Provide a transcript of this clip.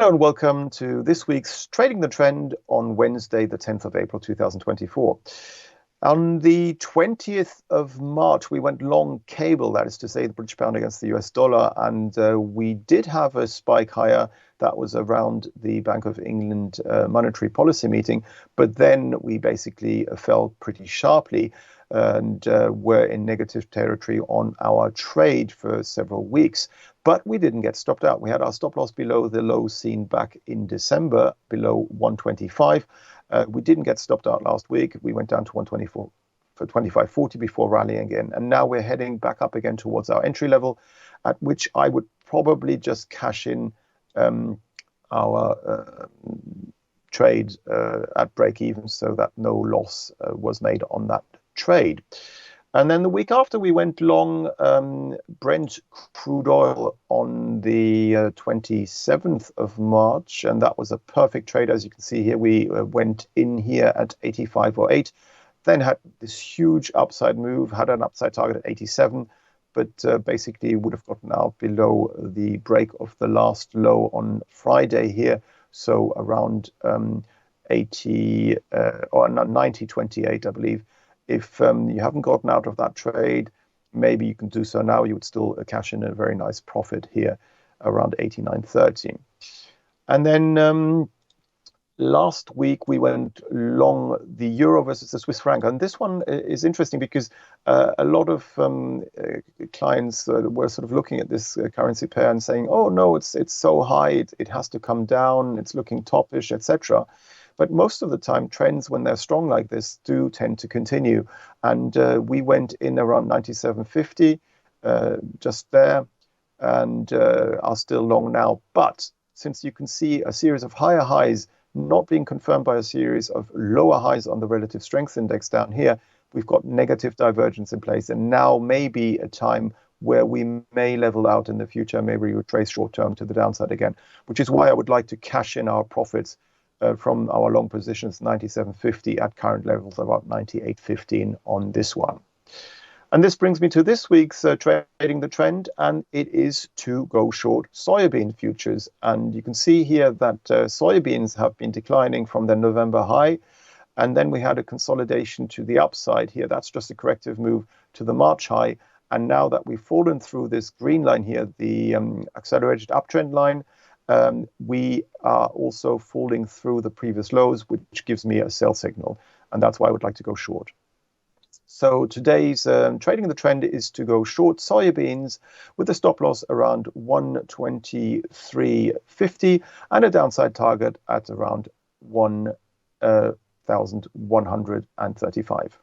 Hello and welcome to this week's Trading the Trend on Wednesday, the 10th of April 2024. On the 20th of March, we went long cable, that is to say the British pound against the US dollar, and we did have a spike higher. That was around the Bank of England monetary policy meeting, but then we basically fell pretty sharply and were in negative territory on our trade for several weeks. But we didn't get stopped out. We had our stop loss below the low seen back in December, below 125. We didn't get stopped out last week. We went down to 124 for 25.40 before rallying again. And now we're heading back up again towards our entry level, at which I would probably just cash in our trade at break even so that no loss was made on that trade. And then the week after, we went long Brent crude oil on the 27th of March, and that was a perfect trade. As you can see here, we went in here at 85.08, then had this huge upside move, had an upside target at 87, but basically would have gotten out below the break of the last low on Friday here, so around 80 or 90.28, I believe. If you haven't gotten out of that trade, maybe you can do so now. You would still cash in a very nice profit here around 89.30. And then last week we went long the euro versus the Swiss franc. And this one is interesting because a lot of clients were sort of looking at this currency pair and saying, oh, no, it's so high, it has to come down, it's looking toppish, etc. But most of the time, trends, when they're strong like this, do tend to continue. And we went in around 97.50, just there, and are still long now. But since you can see a series of higher highs not being confirmed by a series of lower highs on the relative strength index down here, we've got negative divergence in place. And now may be a time where we may level out in the future, maybe retrace short term to the downside again, which is why I would like to cash in our profits from our long positions, 97.50 at current levels, about 98.15 on this one. And this brings me to this week's Trading the Trend, and it is to go short soybean futures. And you can see here that soybeans have been declining from their November high, and then we had a consolidation to the upside here. That's just a corrective move to the March high. And now that we've fallen through this green line here, the accelerated uptrend line, we are also falling through the previous lows, which gives me a sell signal. And that's why I would like to go short. So today's Trading the Trend is to go short soybeans with a stop loss around 123.50 and a downside target at around 1,135.